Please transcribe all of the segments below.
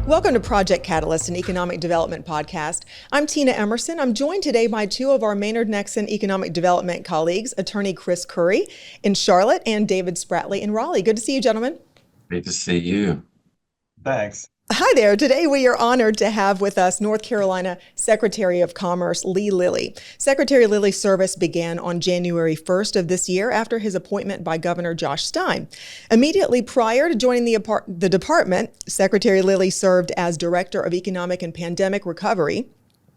Welcome to Project Catalyst, an economic development podcast. I'm Tina Emerson. I'm joined today by two of our Maynard-Nexon economic development colleagues, attorney Chris Kouri in Charlotte and David Spratley in Raleigh. Good to see you, gentlemen. Great to see you. Thanks. Hi there. Today we are honored to have with us North Carolina Secretary of Commerce Lee Lilley. Secretary Lilley's service began on January 1st of this year after his appointment by Governor Josh Stein. Immediately prior to joining the department, Secretary Lilley served as Director of Economic and Pandemic Recovery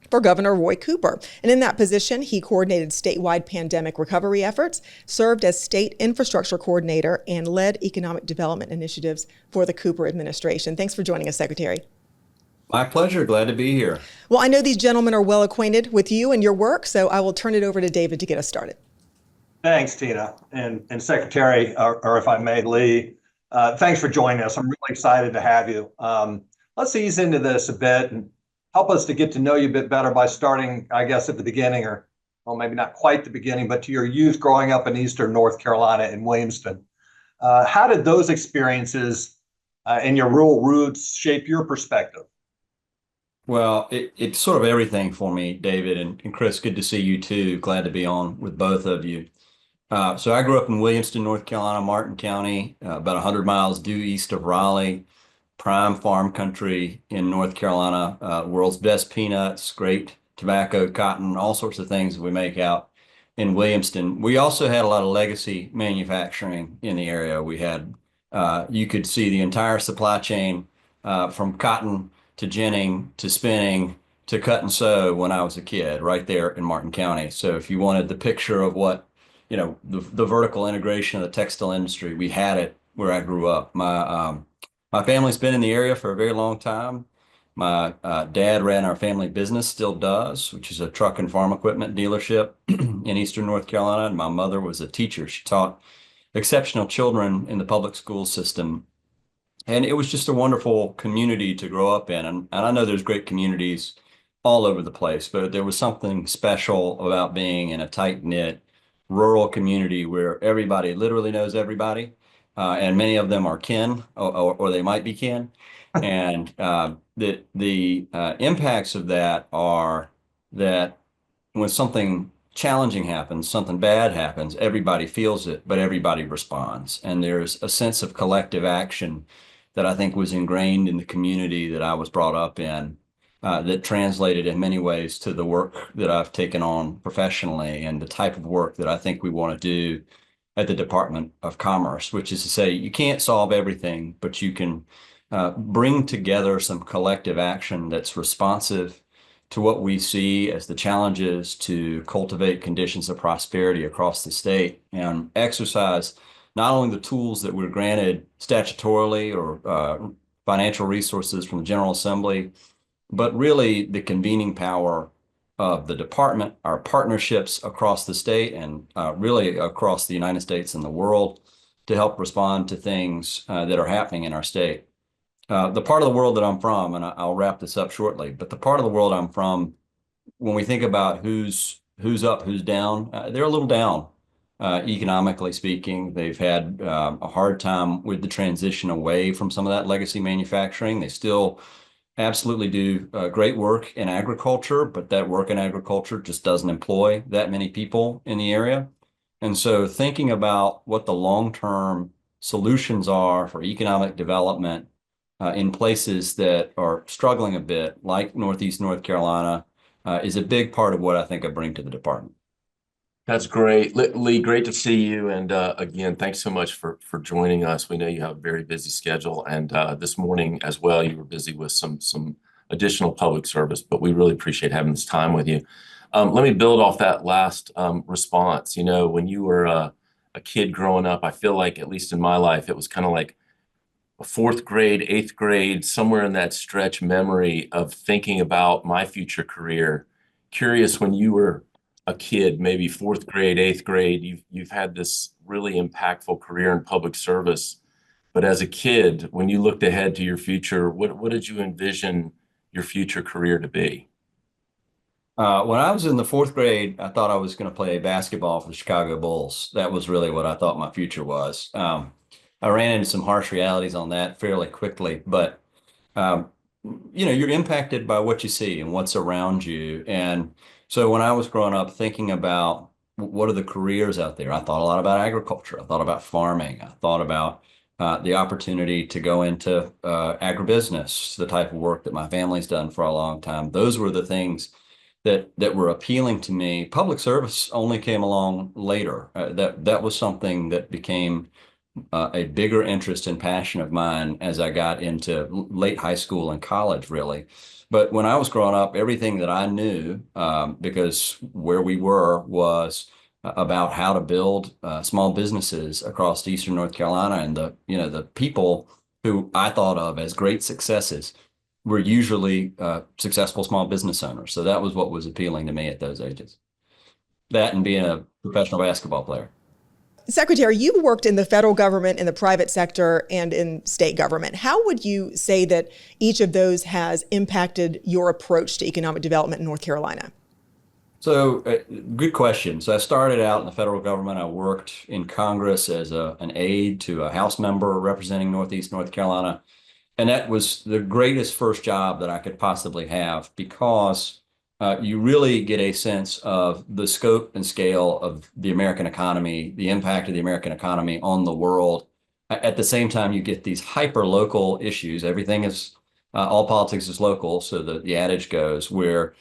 for Governor Roy Cooper. And in that position, he coordinated statewide pandemic recovery efforts, served as state infrastructure coordinator, and led economic development initiatives for the Cooper administration. Thanks for joining us, Secretary. My pleasure. Glad to be here. Well, I know these gentlemen are well acquainted with you and your work, so I will turn it over to David to get us started. Thanks, Tina. And Secretary, or if I may, Lee, thanks for joining us. I'm really excited to have you. Let's ease into this a bit and help us to get to know you a bit better by starting, I guess, at the beginning, or well, maybe not quite the beginning, but to your youth growing up in Eastern North Carolina in Williamston. How did those experiences and your rural roots shape your perspective? Well, it's sort of everything for me, David, and Chris, good to see you too. Glad to be on with both of you. So I grew up in Williamston, North Carolina, Martin County, about 100 miles due east of Raleigh. Prime farm country in North Carolina, world's best peanuts, great tobacco, cotton, all sorts of things that we make out in Williamston. We also had a lot of legacy manufacturing in the area. We had, you could see the entire supply chain from cotton to ginning to spinning to cut and sew when I was a kid right there in Martin County. So if you wanted the picture of what, you know, the vertical integration of the textile industry, we had it where I grew up. My family's been in the area for a very long time. My dad ran our family business, still does, which is a truck and farm equipment dealership in Eastern North Carolina. And my mother was a teacher. She taught exceptional children in the public school system. And it was just a wonderful community to grow up in. And I know there's great communities all over the place, but there was something special about being in a tight-knit rural community where everybody literally knows everybody. And many of them are kin, or they might be kin. And the impacts of that are that when something challenging happens, something bad happens, everybody feels it, but everybody responds. And there's a sense of collective action that I think was ingrained in the community that I was brought up in, that translated in many ways to the work that I've taken on professionally and the type of work that I think we want to do at the Department of Commerce, which is to say you can't solve everything, but you can bring together some collective action that's responsive to what we see as the challenges to cultivate conditions of prosperity across the state and exercise not only the tools that we're granted statutorily or financial resources from the General Assembly, but really the convening power of the department, our partnerships across the state and really across the United States and the world to help respond to things that are happening in our state. The part of the world that I'm from, and I'll wrap this up shortly, but the part of the world I'm from, when we think about who's up, who's down, they're a little down, economically speaking. They've had a hard time with the transition away from some of that legacy manufacturing. They still absolutely do great work in agriculture, but that work in agriculture just doesn't employ that many people in the area. And so thinking about what the long-term solutions are for economic development in places that are struggling a bit, like Northeast North Carolina, is a big part of what I think I bring to the department. That's great. Lee, great to see you. And again, thanks so much for joining us. We know you have a very busy schedule. And this morning as well, you were busy with some additional public service, but we really appreciate having this time with you. Let me build off that last response. You know, when you were a kid growing up, I feel like, at least in my life, it was kind of like a fourth grade, eighth grade, somewhere in that stretch memory of thinking about my future career. Curious, when you were a kid, maybe fourth grade, eighth grade, you've had this really impactful career in public service. But as a kid, when you looked ahead to your future, what did you envision your future career to be? When I was in the fourth grade, I thought I was going to play basketball for the Chicago Bulls. That was really what I thought my future was. I ran into some harsh realities on that fairly quickly, but you're impacted by what you see and what's around you. And so when I was growing up thinking about what are the careers out there, I thought a lot about agriculture. I thought about farming. I thought about the opportunity to go into agribusiness, the type of work that my family's done for a long time. Those were the things that were appealing to me. Public service only came along later. That was something that became a bigger interest and passion of mine as I got into late high school and college, really. But when I was growing up, everything that I knew, because where we were was about how to build small businesses across Eastern North Carolina, and the people who I thought of as great successes were usually successful small business owners. So that was what was appealing to me at those ages. That and being a professional basketball player. Secretary, you worked in the federal government, in the private sector, and in state government. How would you say that each of those has impacted your approach to economic development in North Carolina? So, good question. So I started out in the federal government. I worked in Congress as an aide to a House member representing Northeast North Carolina. And that was the greatest first job that I could possibly have, because you really get a sense of the scope and scale of the American economy, the impact of the American economy on the world. At the same time, you get these hyper local issues. Everything is, all politics is local. So the adage goes where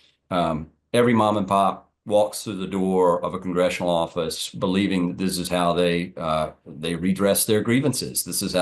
every mom and pop walks through the door of a congressional office believing that this is how they redress their grievances. This is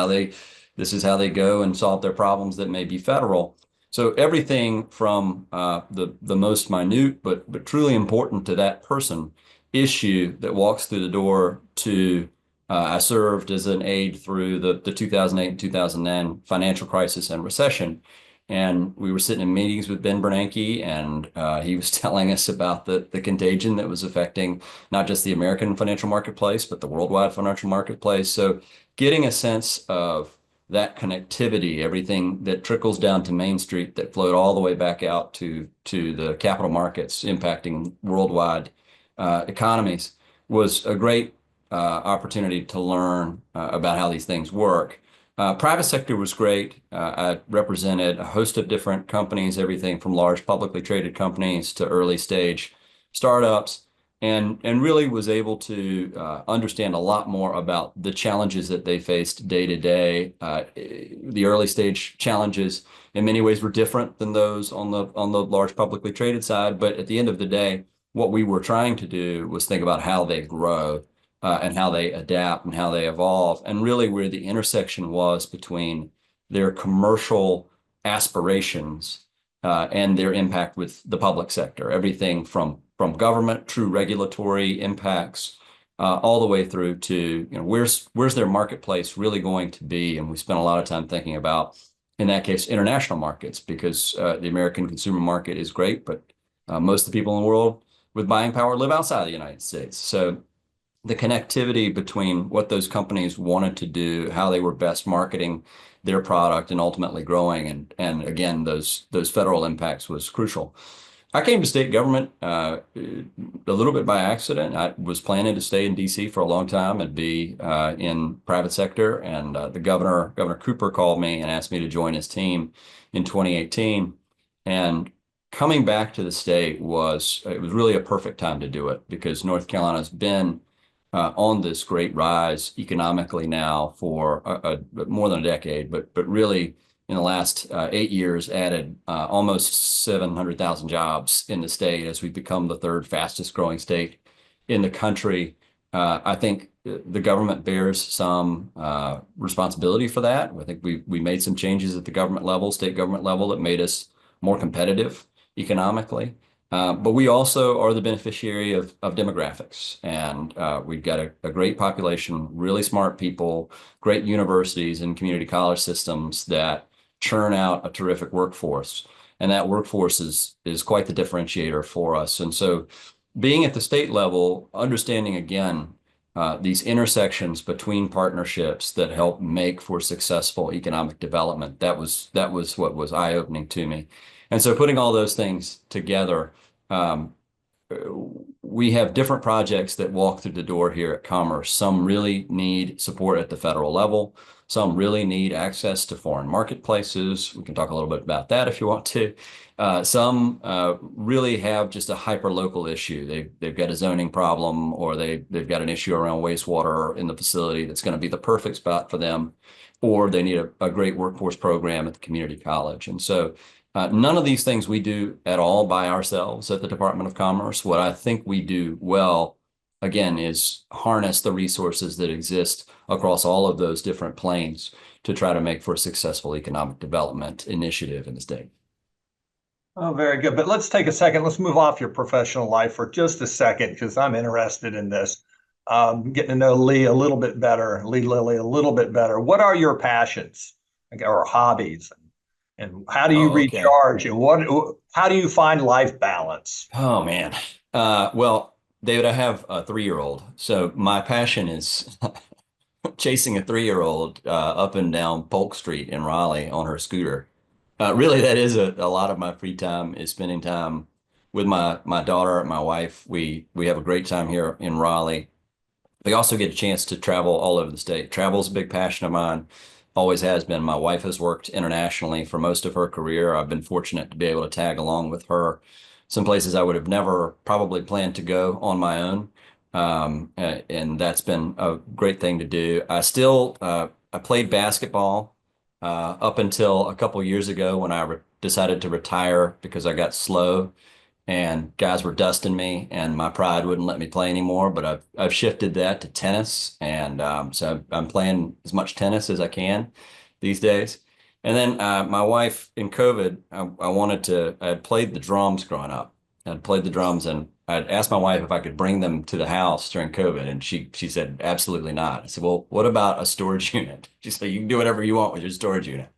how they go and solve their problems that may be federal. So everything from the most minute but truly important to that person issue that walks through the door to I served as an aide through the 2008 and 2009 financial crisis and recession. And we were sitting in meetings with Ben Bernanke, and he was telling us about the contagion that was affecting not just the American financial marketplace, but the worldwide financial marketplace. So getting a sense of that connectivity, everything that trickles down to Main Street that flowed all the way back out to the capital markets impacting worldwide economies, was a great opportunity to learn about how these things work. Private sector was great. I represented a host of different companies, everything from large publicly traded companies to early stage startups, and really was able to understand a lot more about the challenges that they faced day to day. The early stage challenges in many ways were different than those on the large publicly traded side, but at the end of the day, what we were trying to do was think about how they grow and how they adapt and how they evolve, and really where the intersection was between their commercial aspirations and their impact with the public sector, everything from government, true regulatory impacts, all the way through to where's their marketplace really going to be. And we spent a lot of time thinking about, in that case, international markets, because the American consumer market is great, but most of the people in the world with buying power live outside the United States. So the connectivity between what those companies wanted to do, how they were best marketing their product and ultimately growing, and again, those federal impacts was crucial. I came to state government a little bit by accident. I was planning to stay in DC for a long time and be in private sector, and the Governor Cooper called me and asked me to join his team in 2018. And coming back to the state was really a perfect time to do it, because North Carolina's been on this great rise economically now for more than a decade, but really in the last 8 years added almost 700,000 jobs in the state as we've become the third fastest growing state in the country. I think the government bears some responsibility for that. I think we made some changes at the government level, state government level, that made us more competitive economically. But we also are the beneficiary of demographics, and we've got a great population, really smart people, great universities and community college systems that churn out a terrific workforce. And that workforce is quite the differentiator for us. And so being at the state level, understanding again these intersections between partnerships that help make for successful economic development, that was what was eye-opening to me. And so putting all those things together, we have different projects that walk through the door here at Commerce. Some really need support at the federal level. Some really need access to foreign marketplaces. We can talk a little bit about that if you want to. Some really have just a hyper-local issue. They've got a zoning problem, or they've got an issue around wastewater in the facility that's going to be the perfect spot for them, or they need a great workforce program at the community college. And so none of these things we do at all by ourselves at the Department of Commerce. What I think we do well, again, is harness the resources that exist across all of those different planes to try to make for a successful economic development initiative in the state. Oh, very good. But let's take a second. Let's move off your professional life for just a second, because I'm interested in this. Getting to know Lilley a little bit better, Lilley a little bit better. What are your passions or hobbies? And how do you recharge? And how do you find life balance? Oh, man. Well, David, I have a 3-year-old. So my passion is chasing a 3-year-old up and down Polk Street in Raleigh on her scooter. Really, that is a lot of my free time, is spending time with my daughter and my wife. We have a great time here in Raleigh. We also get a chance to travel all over the state. Travel is a big passion of mine, always has been. My wife has worked internationally for most of her career. I've been fortunate to be able to tag along with her some places I would have never probably planned to go on my own. And that's been a great thing to do. I played basketball up until a couple years ago when I decided to retire because I got slow and guys were dusting me and my pride wouldn't let me play anymore. But I've shifted that to tennis, and so I'm playing as much tennis as I can these days. And then my wife, in COVID, I had played the drums growing up. I'd played the drums, and I'd asked my wife if I could bring them to the house during COVID, and she said absolutely not. I said, well, what about a storage unit? She said, you can do whatever you want with your storage unit.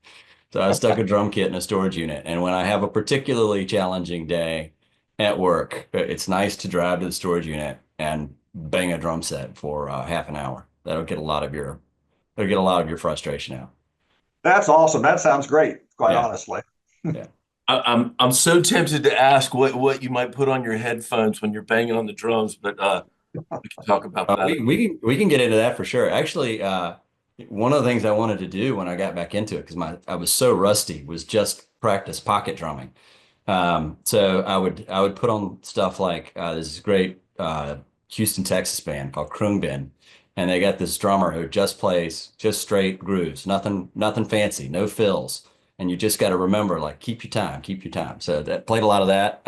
So I stuck a drum kit in a storage unit, and when I have a particularly challenging day at work, it's nice to drive to the storage unit and bang a drum set for half an hour. That'll get a lot of your frustration out. That's awesome. That sounds great, quite honestly. Yeah. I'm so tempted to ask what you might put on your headphones when you're banging on the drums, but we can talk about that. We can get into that for sure. Actually, one of the things I wanted to do when I got back into it, because I was so rusty, was just practice pocket drumming. So I would put on stuff like this great Houston, Texas band called Kroongbin. And they got this drummer who just plays just straight grooves, nothing fancy, no fills. And you just got to remember, like, keep your time. So that played a lot of that.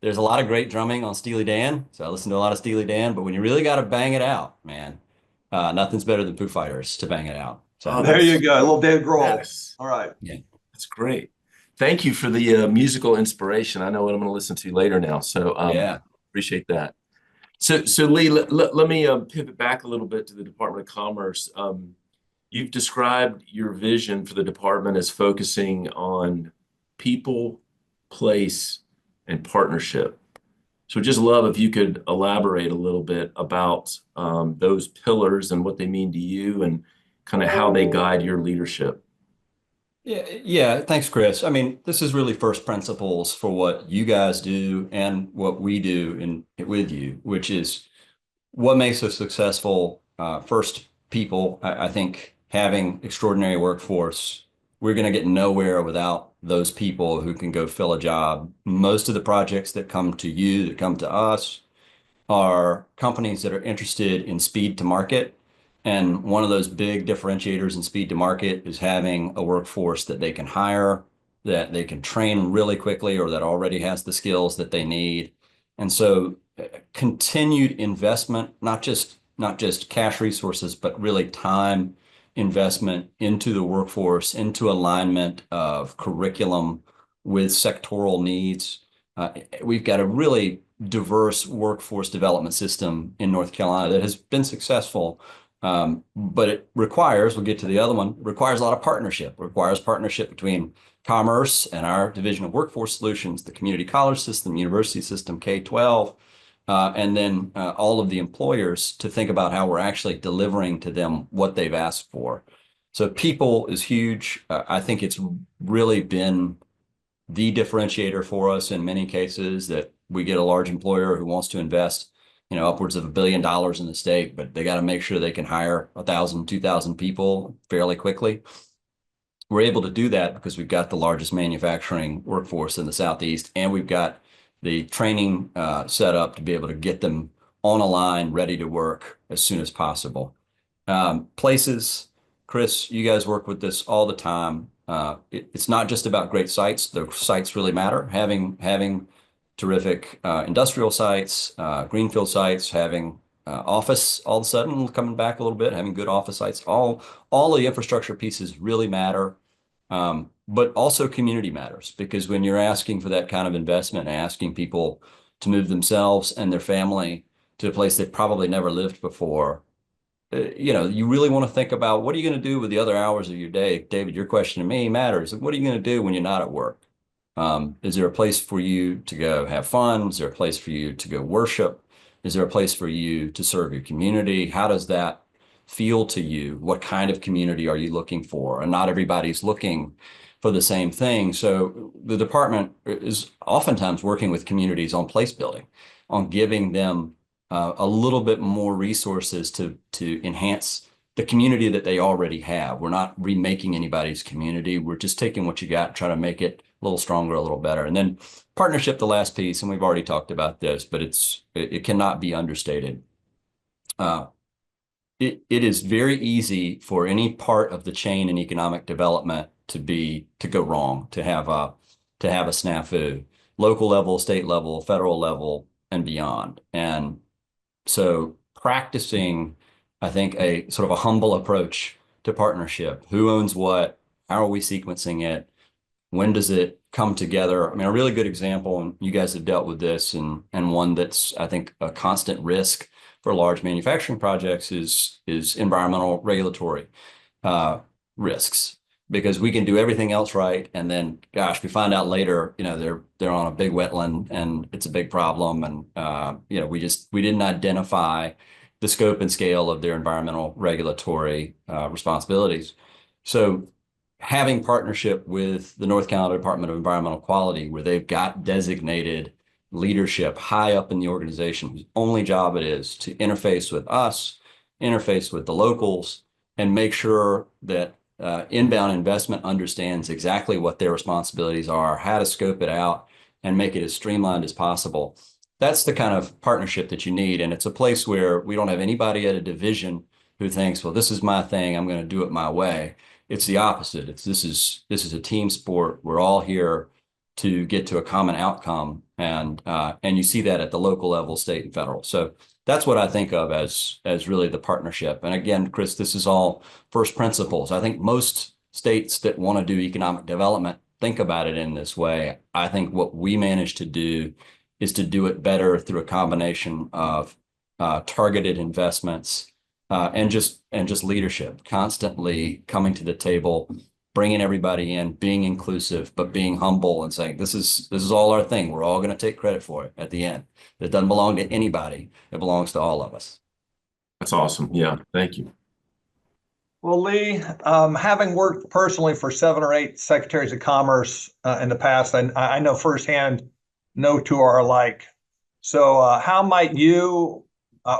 There's a lot of great drumming on Steely Dan. So I listen to a lot of Steely Dan, but when you really got to bang it out, man, nothing's better than Foo Fighters to bang it out. So there you go. A little Dave Grohl. Yes. All right. Yeah. That's great. Thank you for the musical inspiration. I know what I'm going to listen to later now. So appreciate that. So Lee, let me pivot back a little bit to the Department of Commerce. You've described your vision for the department as focusing on people, place, and partnership. So just love if you could elaborate a little bit about those pillars and what they mean to you and kind of how they guide your leadership. Yeah. Thanks, Chris. I mean, this is really first principles for what you guys do and what we do with you, which is what makes us successful. First, people. I think having extraordinary workforce, we're going to get nowhere without those people who can go fill a job. Most of the projects that come to you, that come to us, are companies that are interested in speed to market. And one of those big differentiators in speed to market is having a workforce that they can hire, that they can train really quickly, or that already has the skills that they need. And so continued investment, not just cash resources, but really time investment into the workforce, into alignment of curriculum with sectoral needs. We've got a really diverse workforce development system in North Carolina that has been successful. But it requires, we'll get to the other one, requires a lot of partnership. It requires partnership between Commerce and our Division of Workforce Solutions, the community college system, university system, K-12, and then all of the employers to think about how we're actually delivering to them what they've asked for. So people is huge. I think it's really been the differentiator for us in many cases, that we get a large employer who wants to invest upwards of $1 billion in the state, but they got to make sure they can hire 1,000, 2,000 people fairly quickly. We're able to do that because we've got the largest manufacturing workforce in the Southeast, and we've got the training set up to be able to get them on a line, ready to work as soon as possible. Places, Chris, you guys work with this all the time. It's not just about great sites. The sites really matter. Having terrific industrial sites, greenfield sites, having office all of a sudden coming back a little bit, having good office sites, all of the infrastructure pieces really matter. But also community matters, because when you're asking for that kind of investment, asking people to move themselves and their family to a place they've probably never lived before, you really want to think about, what are you going to do with the other hours of your day? David, your question to me matters. What are you going to do when you're not at work? Is there a place for you to go have fun? Is there a place for you to go worship? Is there a place for you to serve your community? How does that feel to you? What kind of community are you looking for? And not everybody's looking for the same thing. So the department is oftentimes working with communities on place building, on giving them a little bit more resources to enhance the community that they already have. We're not remaking anybody's community. We're just taking what you got, trying to make it a little stronger, a little better. And then partnership, the last piece, and we've already talked about this, but it cannot be understated. It is very easy for any part of the chain in economic development to go wrong, to have a snafu, local level, state level, federal level, and beyond. And so practicing, I think, a sort of a humble approach to partnership. Who owns what? How are we sequencing it? When does it come together? I mean, a really good example, and you guys have dealt with this, and one that's, I think, a constant risk for large manufacturing projects is environmental regulatory risks, because we can do everything else right, and then, gosh, we find out later, they're on a big wetland and it's a big problem, and we didn't identify the scope and scale of their environmental regulatory responsibilities. So having partnership with the North Carolina Department of Environmental Quality, where they've got designated leadership high up in the organization whose only job it is to interface with us, interface with the locals, and make sure that inbound investment understands exactly what their responsibilities are, how to scope it out, and make it as streamlined as possible. That's the kind of partnership that you need. And it's a place where we don't have anybody at a division who thinks, well, this is my thing, I'm going to do it my way. It's the opposite. This is a team sport. We're all here to get to a common outcome, and you see that at the local level, state and federal. So that's what I think of as really the partnership. And again, Chris, this is all first principles. I think most states that want to do economic development think about it in this way. I think what we managed to do is to do it better through a combination of targeted investments and just leadership, constantly coming to the table, bringing everybody in, being inclusive, but being humble and saying, this is all our thing. We're all going to take credit for it at the end. It doesn't belong to anybody. It belongs to all of us. That's awesome. Yeah, thank you. Well, Lee, having worked personally for 7 or 8 secretaries of commerce in the past, I know firsthand no two are alike. So how might you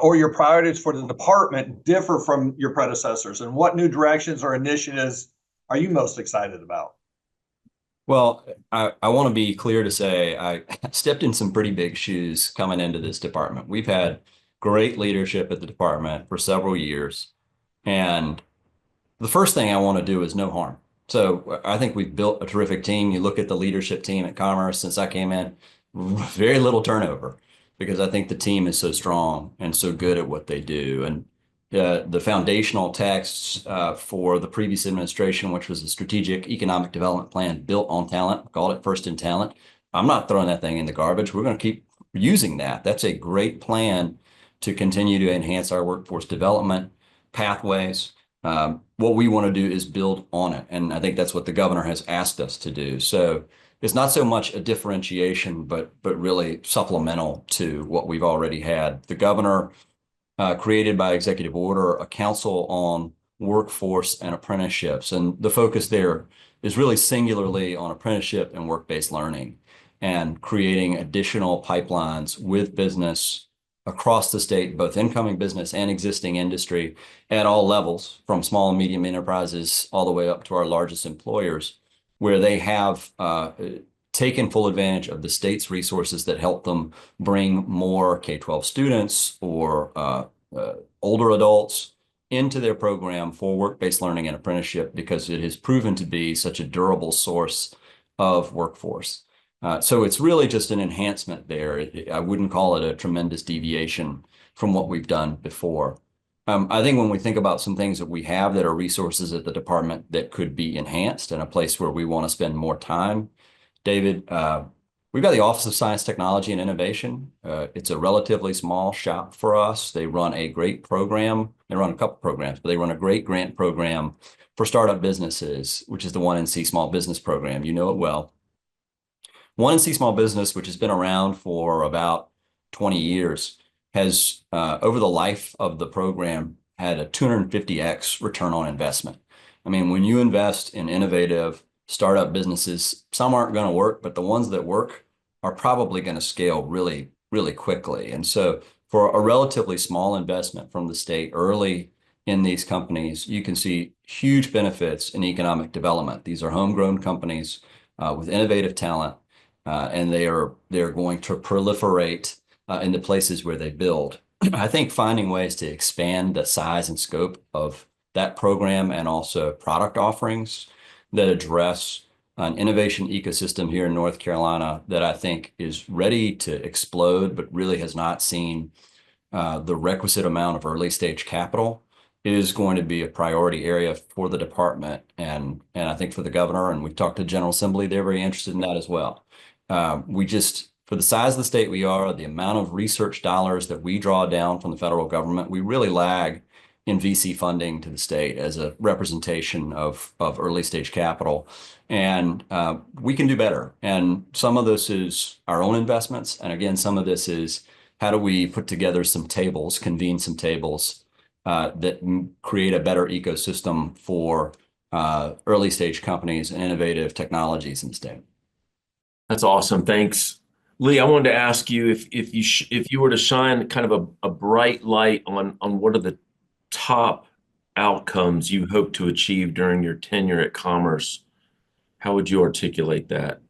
or your priorities for the department differ from your predecessors? And what new directions or initiatives are you most excited about? Well, I want to be clear to say I stepped in some pretty big shoes coming into this department. We've had great leadership at the department for several years. And the first thing I want to do is no harm. So I think we've built a terrific team. You look at the leadership team at Commerce since I came in, very little turnover, because I think the team is so strong and so good at what they do. And the foundational texts for the previous administration, which was a strategic economic development plan built on talent, we called it First in Talent. I'm not throwing that thing in the garbage. We're going to keep using that. That's a great plan to continue to enhance our workforce development pathways. What we want to do is build on it. And I think that's what the governor has asked us to do. So it's not so much a differentiation, but really supplemental to what we've already had. The governor created by executive order a council on workforce and apprenticeships. And the focus there is really singularly on apprenticeship and work-based learning, and creating additional pipelines with business across the state, both incoming business and existing industry at all levels, from small and medium enterprises all the way up to our largest employers, where they have taken full advantage of the state's resources that help them bring more K-12 students or older adults into their program for work-based learning and apprenticeship, because it has proven to be such a durable source of workforce. So it's really just an enhancement there. I wouldn't call it a tremendous deviation from what we've done before. I think when we think about some things that we have that are resources at the department that could be enhanced and a place where we want to spend more time, David, we've got the Office of Science, Technology, and Innovation. It's a relatively small shop for us. They run a great program. They run a couple programs, but they run a great grant program for startup businesses, which is the 1NC Small Business Program. You know it well. 1NC Small Business, which has been around for about 20 years, has, over the life of the program, had a 250x return on investment. I mean, when you invest in innovative startup businesses, some aren't going to work, but the ones that work are probably going to scale really, really quickly. And so for a relatively small investment from the state early in these companies, you can see huge benefits in economic development. These are homegrown companies with innovative talent, and they're going to proliferate in the places where they build. I think finding ways to expand the size and scope of that program and also product offerings that address an innovation ecosystem here in North Carolina that I think is ready to explode, but really has not seen the requisite amount of early stage capital, is going to be a priority area for the department. And I think for the governor, and we've talked to the General Assembly, they're very interested in that as well. For the size of the state we are, the amount of research dollars that we draw down from the federal government, we really lag in VC funding to the state as a representation of early stage capital. And we can do better. And some of this is our own investments. And again, some of this is how do we put together some tables, convene some tables that create a better ecosystem for early stage companies and innovative technologies in the state. That's awesome. Thanks. Lee, I wanted to ask you if you were to shine kind of a bright light on what are the top outcomes you hope to achieve during your tenure at Commerce, how would you articulate that?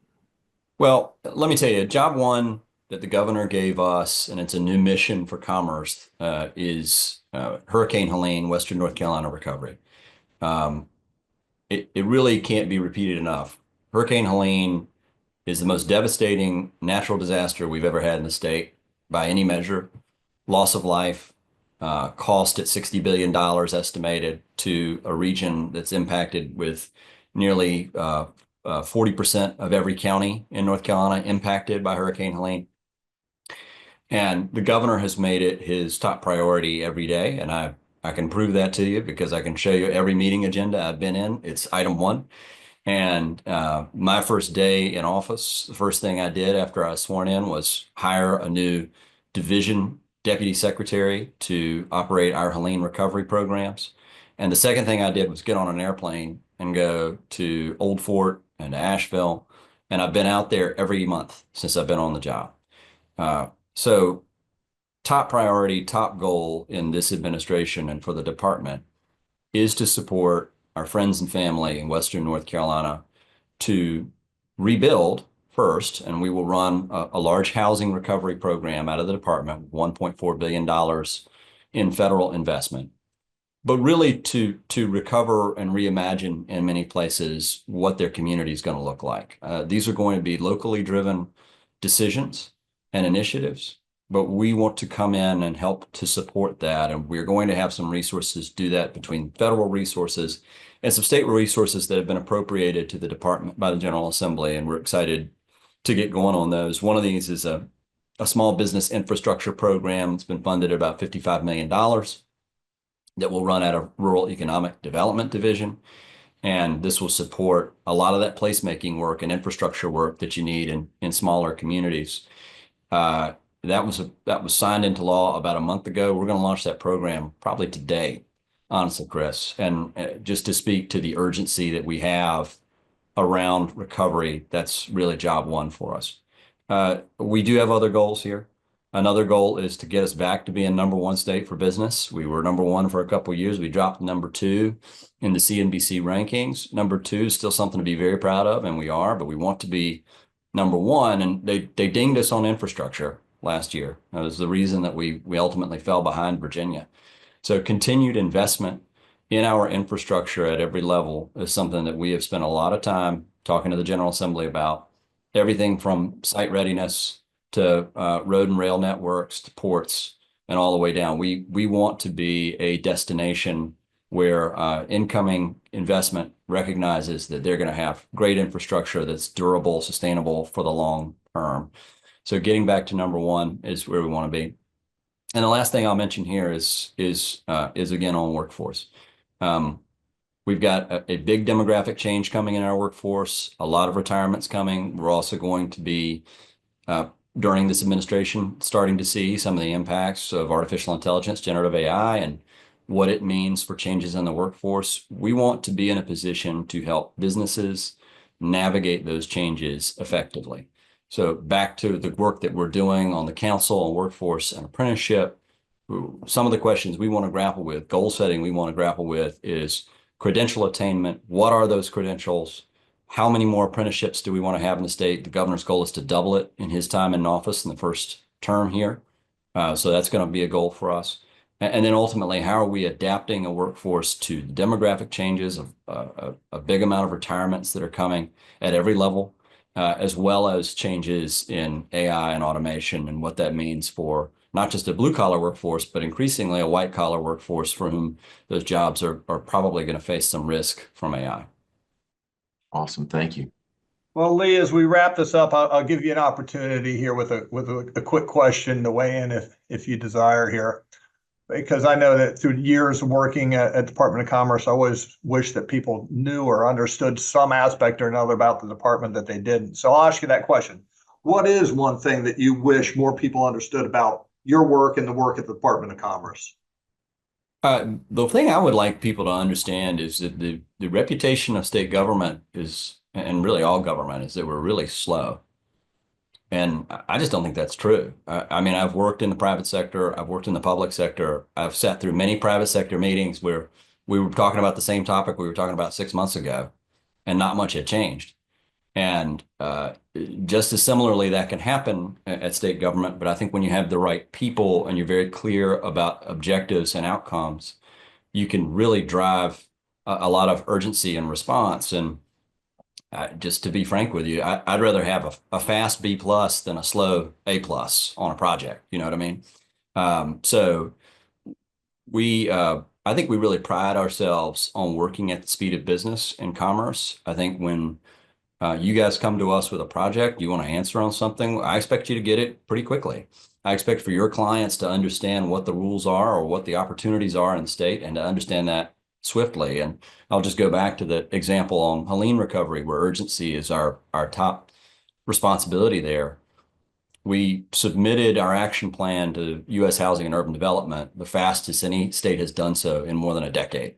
Well, let me tell you, job one that the governor gave us, and it's a new mission for Commerce, is Hurricane Helene, Western North Carolina recovery. It really can't be repeated enough. Hurricane Helene is the most devastating natural disaster we've ever had in the state by any measure. Loss of life, cost at $60 billion estimated to a region that's impacted with nearly 40% of every county in North Carolina impacted by Hurricane Helene. And the governor has made it his top priority every day. And I can prove that to you because I can show you every meeting agenda I've been in. It's item one. And my first day in office, the first thing I did after I was sworn in was hire a new division deputy secretary to operate our Helene recovery programs. And the second thing I did was get on an airplane and go to Old Fort and to Asheville. And I've been out there every month since I've been on the job. So top priority, top goal in this administration and for the department is to support our friends and family in Western North Carolina to rebuild first, and we will run a large housing recovery program out of the department, $1.4 billion in federal investment, but really to recover and reimagine in many places what their community is going to look like. These are going to be locally driven decisions and initiatives, but we want to come in and help to support that. And we're going to have some resources to do that between federal resources and some state resources that have been appropriated to the department by the General Assembly. And we're excited to get going on those. One of these is a small business infrastructure program. It's been funded at about $55 million that will run out of Rural Economic Development Division. And this will support a lot of that placemaking work and infrastructure work that you need in smaller communities. That was signed into law about a month ago. We're going to launch that program probably today, honestly, Chris. And just to speak to the urgency that we have around recovery, that's really job one for us. We do have other goals here. Another goal is to get us back to being #1 state for business. We were #1 for a couple of years. We dropped to #2 in the CNBC rankings. #2 is still something to be very proud of, and we are, but we want to be #1. And they dinged us on infrastructure last year. That was the reason that we ultimately fell behind Virginia. So continued investment in our infrastructure at every level is something that we have spent a lot of time talking to the General Assembly about. Everything from site readiness to road and rail networks to ports and all the way down. We want to be a destination where incoming investment recognizes that they're going to have great infrastructure that's durable, sustainable for the long term. So getting back to #1 is where we want to be. And the last thing I'll mention here is again on workforce. We've got a big demographic change coming in our workforce, a lot of retirements coming. We're also going to be, during this administration, starting to see some of the impacts of artificial intelligence, generative AI, and what it means for changes in the workforce. We want to be in a position to help businesses navigate those changes effectively. So back to the work that we're doing on the council on workforce and apprenticeship, some of the questions we want to grapple with, goal setting we want to grapple with is credential attainment. What are those credentials? How many more apprenticeships do we want to have in the state? The governor's goal is to double it in his time in office in the first term here. So that's going to be a goal for us. And then ultimately, how are we adapting a workforce to the demographic changes of a big amount of retirements that are coming at every level, as well as changes in AI and automation and what that means for not just a blue collar workforce, but increasingly a white collar workforce for whom those jobs are probably going to face some risk from AI. Awesome. Thank you. Well, Lee, as we wrap this up, I'll give you an opportunity here with a quick question to weigh in if you desire here. Because I know that through years of working at Department of Commerce, I always wish that people knew or understood some aspect or another about the department that they didn't. So I'll ask you that question. What is one thing that you wish more people understood about your work and the work at the Department of Commerce? The thing I would like people to understand is that the reputation of state government is, and really all government, is that we're really slow. And I just don't think that's true. I mean, I've worked in the private sector. I've worked in the public sector. I've sat through many private sector meetings where we were talking about the same topic we were talking about 6 months ago, and not much had changed. And just as similarly, that can happen at state government. But I think when you have the right people and you're very clear about objectives and outcomes, you can really drive a lot of urgency and response. And just to be frank with you, I'd rather have a fast B+ than a slow A+ on a project. You know what I mean? So I think we really pride ourselves on working at the speed of business and commerce. I think when you guys come to us with a project, you want to answer on something, I expect you to get it pretty quickly. I expect for your clients to understand what the rules are or what the opportunities are in the state and to understand that swiftly. And I'll just go back to the example on Helene recovery, where urgency is our top responsibility there. We submitted our action plan to U.S. Housing and Urban Development, the fastest any state has done so in more than a decade.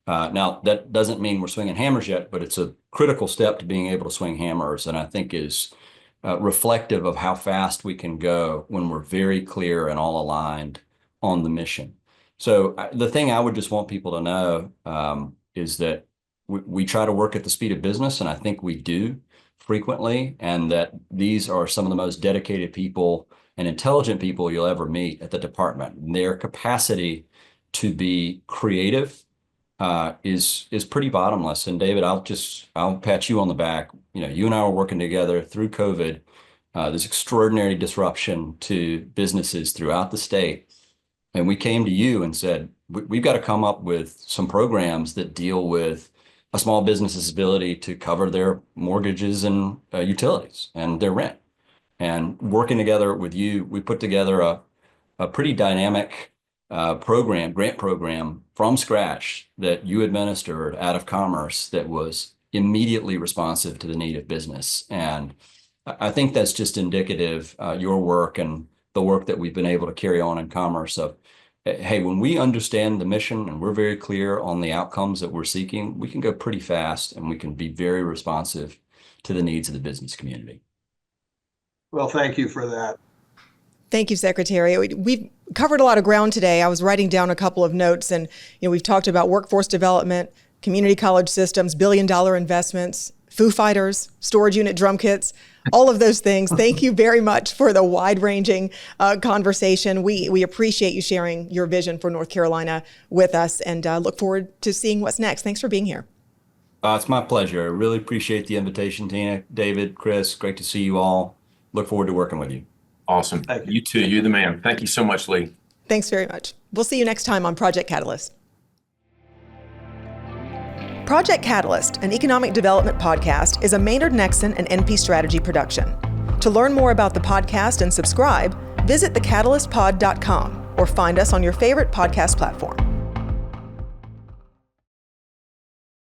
Now, that doesn't mean we're swinging hammers yet, but it's a critical step to being able to swing hammers, and I think is reflective of how fast we can go when we're very clear and all aligned on the mission. So the thing I would just want people to know is that we try to work at the speed of business, and I think we do frequently, and that these are some of the most dedicated people and intelligent people you'll ever meet at the department. And their capacity to be creative is pretty bottomless. And David, I'll pat you on the back. You know, you and I were working together through COVID, this extraordinary disruption to businesses throughout the state. And we came to you and said, we've got to come up with some programs that deal with a small business's ability to cover their mortgages and utilities and their rent. And working together with you, we put together a pretty dynamic grant program from scratch that you administered out of Commerce that was immediately responsive to the need of business. And I think that's just indicative, your work and the work that we've been able to carry on in Commerce of, hey, when we understand the mission and we're very clear on the outcomes that we're seeking, we can go pretty fast and we can be very responsive to the needs of the business community. Well, thank you for that. Thank you, Secretary. We've covered a lot of ground today. I was writing down a couple of notes, and we've talked about workforce development, community college systems, billion-dollar investments, Foo Fighters, storage unit drum kits, all of those things. Thank you very much for the wide-ranging conversation. We appreciate you sharing your vision for North Carolina with us, and look forward to seeing what's next. Thanks for being here. It's my pleasure. I really appreciate the invitation, Tina, David, Chris. Great to see you all. Look forward to working with you. Awesome. Thank you. You too. You're the man. Thank you so much, Lee. Thanks very much. We'll see you next time on Project Catalyst. Project Catalyst, an economic development podcast, is a Maynard-Nexsen and NP Strategy production. To learn more about the podcast and subscribe, visit thecatalystpod.com or find us on your favorite podcast platform.